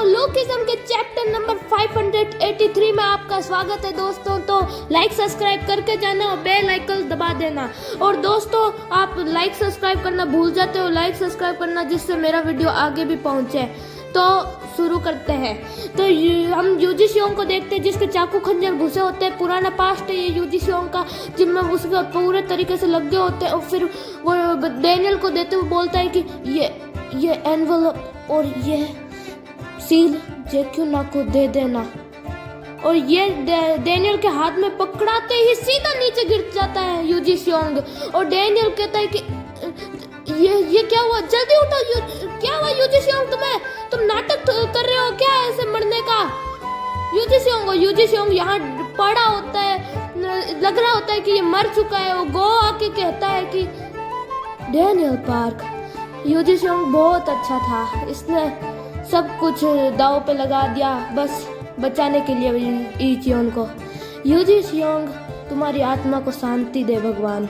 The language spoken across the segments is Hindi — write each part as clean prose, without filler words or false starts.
लोकिज्म के चैप्टर नंबर 583 में आपका स्वागत है दोस्तों। तो लाइक सब्सक्राइब करके जाना और बेल आइकन दबा देना। और दोस्तों आप लाइक सब्सक्राइब करना भूल जाते हो, लाइक सब्सक्राइब करना जिससे मेरा वीडियो आगे भी पहुंचे। तो शुरू करते हैं। तो हम यूजी सियोंग को देखते हैं जिसके चाकू खंजर घुसे होते हैं। पुराना पास्ट है ये यूजी सियोंग का, जिनमें उसके पूरे तरीके से लग गए होते हैं। और फिर वो डैनियल को देते हुए बोलता है कि ये एनवलप और ये सील जेक्यूना को दे देना। और ये डैनियल के हाथ में पकड़ाते ही सीधा नीचे गिर जाता है यूजी सियोंग। और डैनियल कहता है कि ये क्या हुआ, जल्दी उठो, क्या हुआ यूजी सियोंग, तुम नाटक कर रहे हो क्या ऐसे मरने का। यूजी सियोंग यहाँ पड़ा होता है, लग रहा होता है कि ये मर चुका है। वो गो आके कहता है कि डैनियल पार्क, यूजी सियोंग बहुत अच्छा था, इसने सब कुछ दांव पे लगा दिया बस बचाने के लिए इचियोन को। यूजी सियोंग तुम्हारी आत्मा को शांति दे भगवान।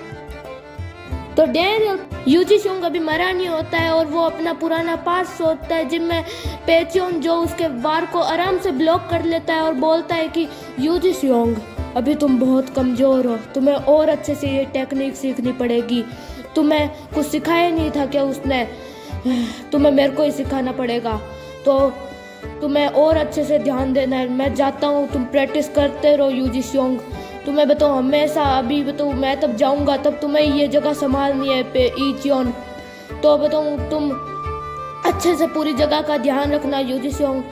तो डैनियल यूजी सियोंग अभी मरा नहीं होता है और वो अपना पुराना पास सोचता है, जिनमें पेचियोन जो उसके वार को आराम से ब्लॉक कर लेता है और बोलता है कि यूजी सियोंग अभी तुम बहुत कमजोर हो, तुम्हें और अच्छे से ये टेक्निक सीखनी पड़ेगी। तुम्हें कुछ सिखाया नहीं था क्या उसने, तुम्हें मेरे को ही सिखाना पड़ेगा। तो तुम्हें और अच्छे से ध्यान देना है। मैं जाता हूँ, तुम प्रैक्टिस करते रहो यूजी सियोंग। तुम्हें बताओ हमेशा, अभी बताओ मैं तब जाऊंगा तब तुम्हें ये जगह संभालनी है पे इचियोन। तो बताऊँ तुम अच्छे से पूरी जगह का ध्यान रखना यूजी सियोंग।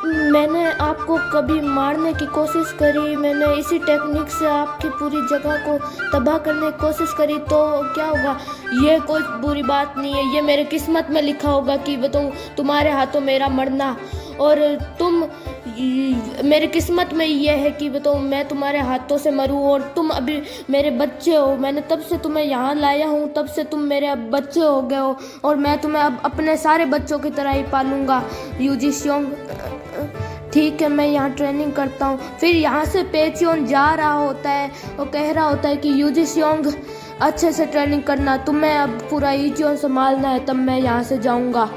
मैंने आपको कभी मारने की कोशिश करी, मैंने इसी टेक्निक से आपकी पूरी जगह को तबाह करने की कोशिश करी, तो क्या होगा, ये कोई बुरी बात नहीं है, ये मेरे किस्मत में लिखा होगा कि बताऊँ तुम्हारे हाथों मेरा मरना। और मेरी किस्मत में ये है कि बताऊँ मैं तुम्हारे हाथों से मरूँ। और तुम अभी मेरे बच्चे हो, मैंने तब से तुम्हें यहाँ लाया हूँ, तब से तुम मेरे अब बच्चे हो गए हो और मैं तुम्हें अब अपने सारे बच्चों की तरह ही पालूंगा यूजी सियोंग। ठीक है, मैं यहाँ ट्रेनिंग करता हूँ। फिर यहाँ से पेचियोन जा रहा होता है और कह रहा होता है कि यूजी सियोंग अच्छे से ट्रेनिंग करना, तुम्हें अब पूरा इचियोन संभालना है, तब मैं यहाँ से जाऊँगा।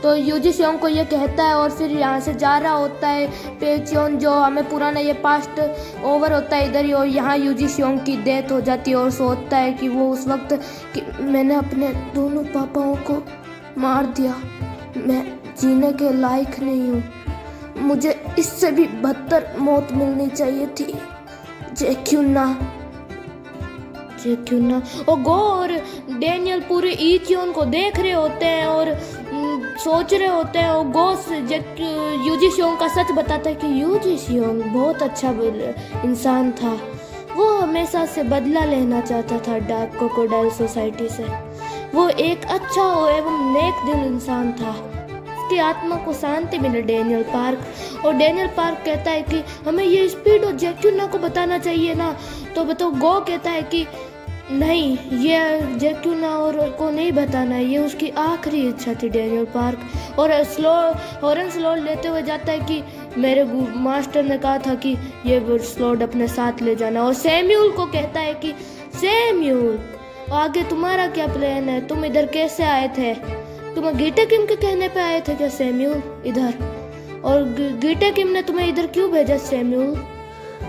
तो यूजी सियोंग को ये कहता है और फिर यहाँ से जा रहा होता है पेचियोन, जो हमें पुराना ये पास्ट ओवर होता है इधर ही। और यहाँ यूजी सियोंग की डेथ हो जाती है और सोचता है कि वो उस वक्त कि मैंने अपने दोनों पापाओं को मार दिया, मैं जीने के लायक नहीं हूँ, मुझे इससे भी बदतर मौत मिलनी चाहिए थी। जेक्यूना। और गो और डैनियल पूरे इचियोन को देख रहे होते हैं और सोच रहे होते हैं। और गो यूजी सियोंग का सच बताता है कि यूजी सियोंग बहुत अच्छा इंसान था, वो हमेशा से बदला लेना चाहता था डार्क क्रोकोडाइल सोसाइटी से। वो एक अच्छा एवं नेक दिल इंसान था, की आत्मा को शांति मिले डैनियल पार्क। और डैनियल पार्क कहता है कि हमें ये स्पीड और जेक्यूना को बताना चाहिए ना। तो बताओ गो कहता है कि नहीं, ये जेक्यूना और को नहीं बताना है, ये उसकी आखिरी इच्छा थी डैनियल पार्क। और हॉर्न स्लॉट लेते हुए जाता है कि मेरे मास्टर ने कहा था कि ये स्लॉट अपने साथ ले जाना। और सैम्यूल को कहता है कि सैम्यूल आगे तुम्हारा क्या प्लान है, तुम इधर कैसे आए थे, तुम गीटा किम के कहने पे आए थे क्या सैम्यूल इधर, और गीटा किम ने तुम्हें इधर क्यों भेजा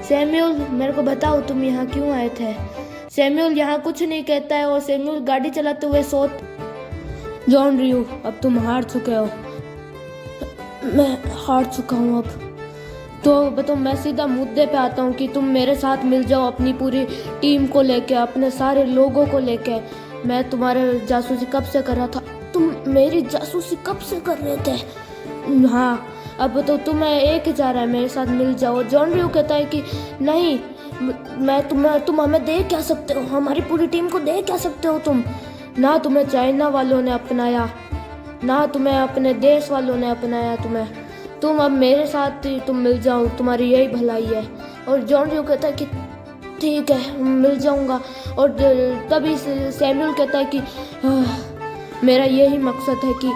सैम्यूल मेरे को बताओ तुम यहाँ क्यों आए थे। सैम्यूल यहाँ कुछ नहीं कहता है और सैम्यूल गाड़ी चलाते हुए जॉन रियो अब तुम हार चुके हो। मैं हार चुका हूँ अब। तो बताओ मैं सीधा मुद्दे पे आता हूँ कि तुम मेरे साथ मिल जाओ अपनी पूरी टीम को लेके, अपने सारे लोगों को लेके। मैं तुम्हारे जासूसी कब से कर रहा था, तुम मेरी जासूसी कब से कर रहे थे। हाँ अब तो तुम्हें एक ही चाह रहा है मेरे साथ मिल जाओ। जॉन रियो कहता है कि नहीं, मैं तुम हमें दे क्या सकते हो, हमारी पूरी टीम को दे क्या सकते हो तुम, ना तुम्हें चाइना वालों ने अपनाया, ना तुम्हें अपने देश वालों ने अपनाया, तुम अब मेरे साथ ही तुम मिल जाओ, तुम्हारी यही भलाई है। और जॉन रियो कहता है कि ठीक है मिल जाऊंगा। और तभी सैम्यूल कहता है कि मेरा यही मकसद है कि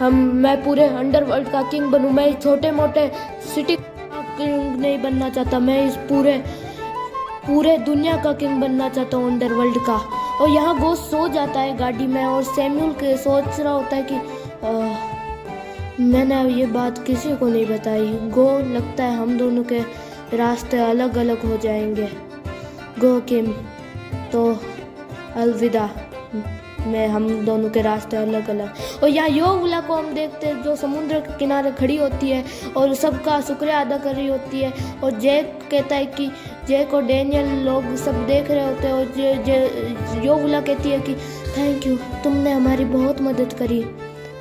मैं पूरे अंडरवर्ल्ड का किंग बनूं, मैं छोटे मोटे सिटी का किंग नहीं बनना चाहता, मैं इस पूरे दुनिया का किंग बनना चाहता हूँ अंडरवर्ल्ड का। और यहाँ गोस्ट सो जाता है गाड़ी में और सैम्यूल के सोच रहा होता है कि मैंने अब ये बात किसी को नहीं बताई। गो, लगता है हम दोनों के रास्ते अलग अलग हो जाएंगे। गो किम, तो अलविदा। मैं हम दोनों के रास्ते अलग अलग। और यहाँ योवुला को हम देखते हैं जो समुद्र के किनारे खड़ी होती है और सबका शुक्रिया अदा कर रही होती है। और जैक कहता है कि जैक और डैनियल लोग सब देख रहे होते हैं और योवुला कहती है कि थैंक यू, तुमने हमारी बहुत मदद करी,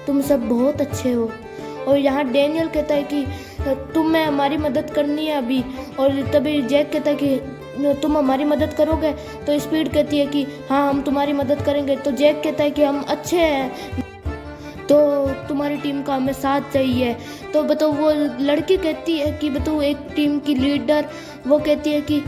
तुम सब बहुत अच्छे हो। और यहाँ डैनियल कहता है कि तुम्हें हमारी मदद करनी है अभी। और तभी जैक कहता है कि तुम हमारी मदद करोगे। तो स्पीड कहती है कि हाँ, हम तुम्हारी मदद करेंगे। तो जैक कहता है कि हम अच्छे हैं, तो तुम्हारी टीम का हमें साथ चाहिए। तो बताओ, वो लड़की कहती है कि बताओ, एक टीम की लीडर वो कहती है कि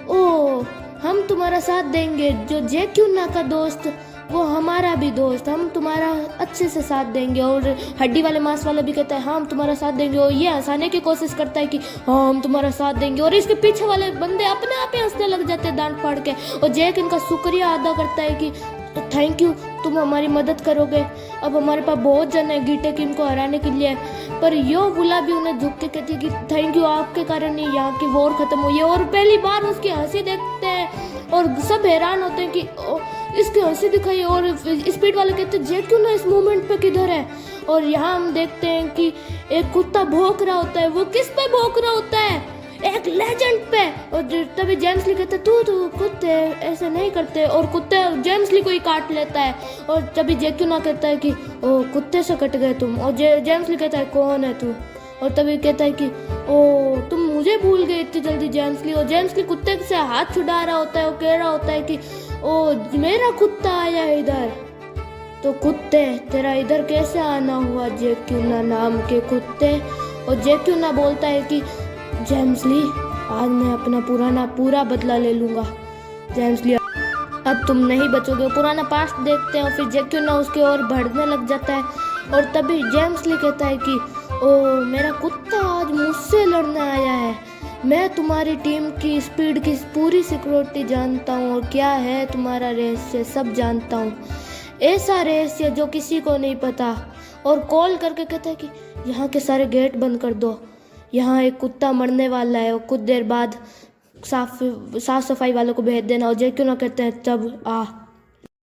ओ, हम तुम्हारा साथ देंगे। जो जैक क्यूना का दोस्त, वो हमारा भी दोस्त, हम तुम्हारा अच्छे से साथ देंगे। और हड्डी वाले मांस वाला भी कहता है हाँ, हम तुम्हारा साथ देंगे। और ये हंसाने की कोशिश करता है कि हाँ, हम तुम्हारा साथ देंगे। और इसके पीछे वाले बंदे अपने आप ही हंसने लग जाते हैं डांट फाड़ के। और जैक इनका शुक्रिया अदा करता है कि थैंक यू, तुम हमारी मदद करोगे। अब हमारे पास बहुत जन है गीटे किम को हराने के लिए। पर योवुला भी उन्हें झुक के कहती है कि थैंक यू, आपके कारण ही यहाँ की वॉर खत्म हुई है। और पहली बार उसकी हंसी देखते हैं और सब हैरान होते हैं कि इसकी हंसी दिखाई। और स्पीड वाले कहते हैं जैक क्यों ना इस मोमेंट पे किधर है। और यहाँ हम देखते हैं कि एक कुत्ता भौंक रहा होता है। वो किस पे भौंक रहा होता है? एक लेजेंड पे। और तभी जेम्स ली कहते तू कुत्ते ऐसे नहीं करते। और कुत्ते जेम्स ली को ही काट लेता है। और तभी जैक क्यों ना कहता है कि ओ, कुत्ते से कट गए तुम। और जेम्स ली कहता है कौन है तू। और तभी कहता है कि ओ, तुम मुझे भूल गए इतनी जल्दी जेम्स ली। और जेम्स ली कुत्ते से हाथ छुड़ा रहा होता है और कह रहा होता है कि ओ, मेरा कुत्ता आया इधर। तो कुत्ते, तेरा इधर कैसे आना हुआ जैक क्यों ना नाम के कुत्ते। और जैक क्यों ना बोलता है कि जेम्स ली, आज मैं अपना पूरा बदला ले लूँगा। जेम्स ली, अब तुम नहीं बचोगे। पुराना पास्ट देखते हैं और फिर जैक क्यों ना उसके ओर बढ़ने लग जाता है। और तभी जेम्स ली कहता है कि ओ, मेरा कुत्ता आज मुझसे लड़ने आया है। मैं तुम्हारी टीम की स्पीड की पूरी सिक्योरिटी जानता हूँ और क्या है तुम्हारा रहस्य सब जानता हूँ। ऐसा रहस्य जो किसी को नहीं पता। और कॉल करके कहता है कि यहाँ के सारे गेट बंद कर दो, यहाँ एक कुत्ता मरने वाला है। और कुछ देर बाद साफ सफाई वालों को भेज देना। और जैक क्यों ना कहते हैं तब आ।